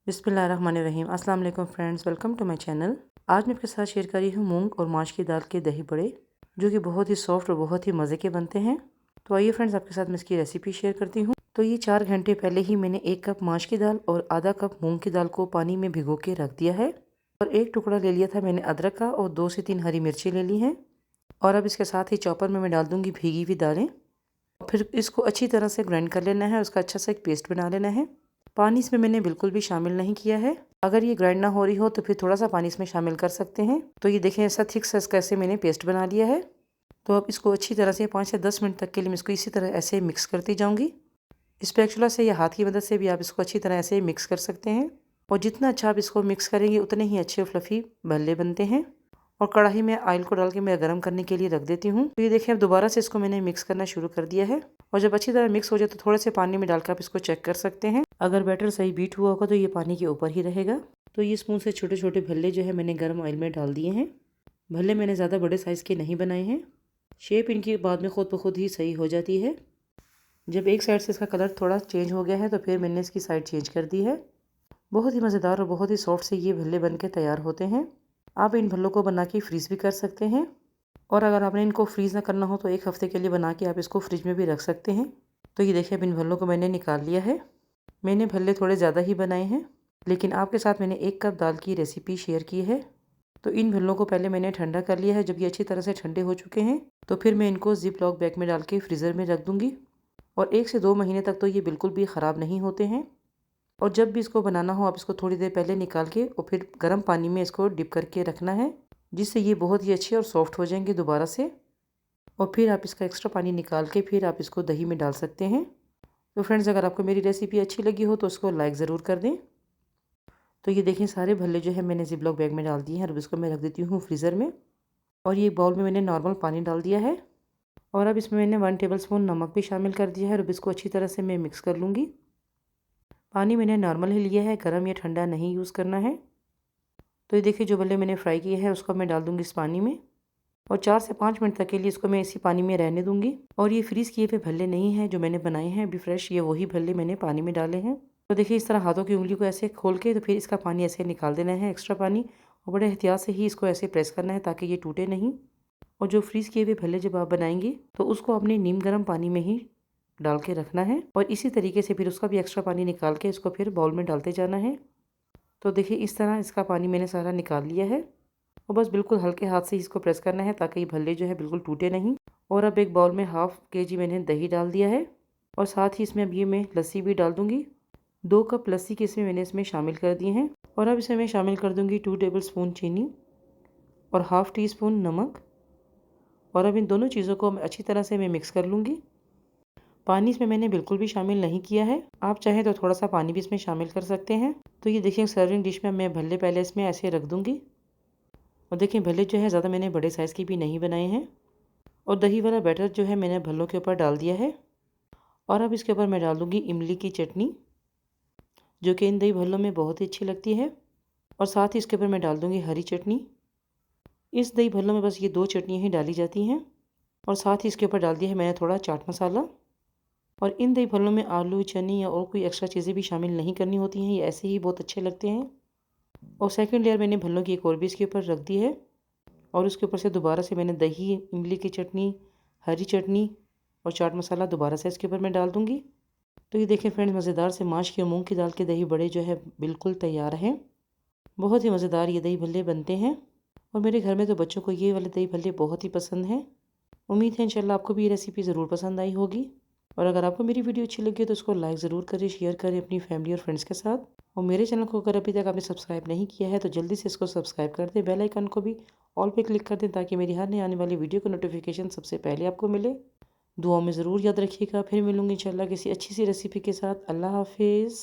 बिस्मिल्लाहिर्रहमानिर्रहीम। अस्सलाम वालेकुम friends, welcome to my channel. आज मैं आपके साथ शेयर कर रही हूँ मूंग और माश की दाल के दही बड़े, जो कि बहुत ही सॉफ्ट और बहुत ही मज़े के बनते हैं। तो आइए फ्रेंड्स, आपके साथ मैं इसकी रेसिपी शेयर करती हूँ। तो ये 4 घंटे पहले ही मैंने 1 कप माश की दाल और आधा कप मूंग की दाल को पानी में भिगो के रख दिया है। और 1 टुकड़ा ले लिया था मैंने अदरक का और 2 से 3 हरी मिर्ची ले ली हैं। और अब इसके साथ ही चॉपर में मैं डाल दूँगी भीगी हुई दालें। फिर इसको अच्छी तरह से ग्राइंड कर लेना है, उसका अच्छा सा एक पेस्ट बना लेना है। पानी इसमें मैंने बिल्कुल भी शामिल नहीं किया है। अगर ये ग्राइंड ना हो रही हो तो फिर थोड़ा सा पानी इसमें शामिल कर सकते हैं। तो ये देखें, ऐसा थिक सा कैसे मैंने पेस्ट बना लिया है। तो अब इसको अच्छी तरह से 5 से 10 मिनट तक के लिए मैं इसको इसी तरह ऐसे मिक्स करती जाऊंगी। स्पैचुला से या हाथ की मदद से भी आप इसको अच्छी तरह ऐसे मिक्स कर सकते हैं। और जितना अच्छा आप इसको मिक्स करेंगे उतने ही अच्छे फ्लफ़ी भल्ले बनते हैं। और कढ़ाई में ऑयल को डाल के मैं गर्म करने के लिए रख देती हूँ। तो ये देखिए, अब दोबारा से इसको मैंने मिक्स करना शुरू कर दिया है। और जब अच्छी तरह मिक्स हो जाए तो थोड़े से पानी में डालकर आप इसको चेक कर सकते हैं। अगर बैटर सही बीट हुआ होगा तो ये पानी के ऊपर ही रहेगा। तो ये स्पून से छोटे छोटे भल्ले जो है मैंने गर्म ऑयल में डाल दिए हैं। भल्ले मैंने ज़्यादा बड़े साइज़ के नहीं बनाए हैं। शेप इनकी बाद में खुद ब खुद ही सही हो जाती है। जब एक साइड से इसका कलर थोड़ा चेंज हो गया है तो फिर मैंने इसकी साइड चेंज कर दी है। बहुत ही मज़ेदार और बहुत ही सॉफ्ट से ये भल्ले बन के तैयार होते हैं। आप इन भल्लों को बना के फ्रीज़ भी कर सकते हैं। और अगर आपने इनको फ्रीज़ ना करना हो तो 1 हफ़्ते के लिए बना के आप इसको फ्रिज में भी रख सकते हैं। तो ये देखिए, अब इन भल्लों को मैंने निकाल लिया है। मैंने भल्ले थोड़े ज़्यादा ही बनाए हैं, लेकिन आपके साथ मैंने 1 कप दाल की रेसिपी शेयर की है। तो इन भल्लों को पहले मैंने ठंडा कर लिया है। जब ये अच्छी तरह से ठंडे हो चुके हैं तो फिर मैं इनको जिप लॉक बैग में डाल के फ्रीज़र में रख दूँगी। और 1 से 2 महीने तक तो ये बिल्कुल भी ख़राब नहीं होते हैं। और जब भी इसको बनाना हो आप इसको थोड़ी देर पहले निकाल के और फिर गर्म पानी में इसको डिप करके रखना है, जिससे ये बहुत ही अच्छे और सॉफ्ट हो जाएंगे दोबारा से। और फिर आप इसका एक्स्ट्रा पानी निकाल के फिर आप इसको दही में डाल सकते हैं। तो फ्रेंड्स, अगर आपको मेरी रेसिपी अच्छी लगी हो तो उसको लाइक ज़रूर कर दें। तो ये देखें, सारे भल्ले जो है मैंने जिप लॉक बैग में डाल दिए हैं। अब इसको मैं रख देती हूँ फ्रीज़र में। और ये बाउल में मैंने नॉर्मल पानी डाल दिया है। और अब इसमें मैंने 1 टेबल स्पून नमक भी शामिल कर दिया है। और अब इसको अच्छी तरह से मैं मिक्स कर लूँगी। पानी मैंने नॉर्मल ही लिया है, गर्म या ठंडा नहीं यूज़ करना है। तो ये देखिए, जो भल्ले मैंने फ्राई किए हैं उसको मैं डाल दूँगी इस पानी में। और 4 से 5 मिनट तक के लिए इसको मैं इसी पानी में रहने दूँगी। और ये फ्रीज़ किए हुए भल्ले नहीं हैं जो मैंने बनाए हैं अभी फ्रेश, ये वही भल्ले मैंने पानी में डाले हैं। तो देखिए, इस तरह हाथों की उंगली को ऐसे खोल के तो फिर इसका पानी ऐसे निकाल देना है, एक्स्ट्रा पानी। और बड़े एहतियात से ही इसको ऐसे प्रेस करना है ताकि ये टूटे नहीं। और जो फ्रीज़ किए हुए भल्ले जब आप बनाएंगे तो उसको अपने नीम गर्म पानी में ही डाल के रखना है। और इसी तरीके से फिर उसका भी एक्स्ट्रा पानी निकाल के इसको फिर बाउल में डालते जाना है। तो देखिए, इस तरह इसका पानी मैंने सारा निकाल लिया है। और बस बिल्कुल हल्के हाथ से इसको प्रेस करना है ताकि ये भल्ले जो है बिल्कुल टूटे नहीं। और अब एक बाउल में ½ kg मैंने दही डाल दिया है। और साथ ही इसमें अब ये मैं लस्सी भी डाल दूँगी। 2 कप लस्सी के इसमें मैंने इसमें शामिल कर दिए हैं। और अब इसमें मैं शामिल कर दूँगी 2 टेबल स्पून चीनी और ½ टीस्पून नमक। और अब इन दोनों चीज़ों को अच्छी तरह से मैं मिक्स कर लूँगी। पानी इसमें मैंने बिल्कुल भी शामिल नहीं किया है। आप चाहें तो थोड़ा सा पानी भी इसमें शामिल कर सकते हैं। तो ये देखिए, सर्विंग डिश में मैं भल्ले पहले इसमें ऐसे रख दूँगी। और देखिए, भल्ले जो है ज़्यादा मैंने बड़े साइज़ की भी नहीं बनाए हैं। और दही वाला बैटर जो है मैंने भल्लों के ऊपर डाल दिया है। और अब इसके ऊपर मैं डाल दूँगी इमली की चटनी, जो कि इन दही भल्लों में बहुत ही अच्छी लगती है। और साथ ही इसके ऊपर मैं डाल दूँगी हरी चटनी। इस दही भल्लों में बस ये 2 चटनियाँ ही डाली जाती हैं। और साथ ही इसके ऊपर डाल दिया है मैंने थोड़ा चाट मसाला। और इन दही भल्लों में आलू, चने या और कोई एक्स्ट्रा चीज़ें भी शामिल नहीं करनी होती हैं, ये ऐसे ही बहुत अच्छे लगते हैं। और सेकंड लेयर मैंने भल्लों की एक और भी इसके ऊपर रख दी है। और उसके ऊपर से दोबारा से मैंने दही, इमली की चटनी, हरी चटनी और चाट मसाला दोबारा से इसके ऊपर मैं डाल दूँगी। तो ये देखें फ्रेंड्स, मज़ेदार से माश के मूंग की दाल के दही बड़े जो है बिल्कुल तैयार हैं। बहुत ही मज़ेदार ये दही भल्ले बनते हैं। और मेरे घर में तो बच्चों को ये वाले दही भल्ले बहुत ही पसंद हैं। उम्मीद है इंशाल्लाह आपको भी ये रेसिपी ज़रूर पसंद आई होगी। और अगर आपको मेरी वीडियो अच्छी लगी तो उसको लाइक ज़रूर करें, शेयर करें अपनी फैमिली और फ्रेंड्स के साथ। और मेरे चैनल को अगर अभी तक आपने सब्सक्राइब नहीं किया है तो जल्दी से इसको सब्सक्राइब कर दें, बेल आइकन को भी ऑल पे क्लिक कर दें ताकि मेरी हर नई आने वाली वीडियो का नोटिफिकेशन सबसे पहले आपको मिले। दुआ में ज़रूर याद रखिएगा। फिर मिलूँगी इंशाल्लाह किसी अच्छी सी रेसिपी के साथ। अल्लाह हाफिज़।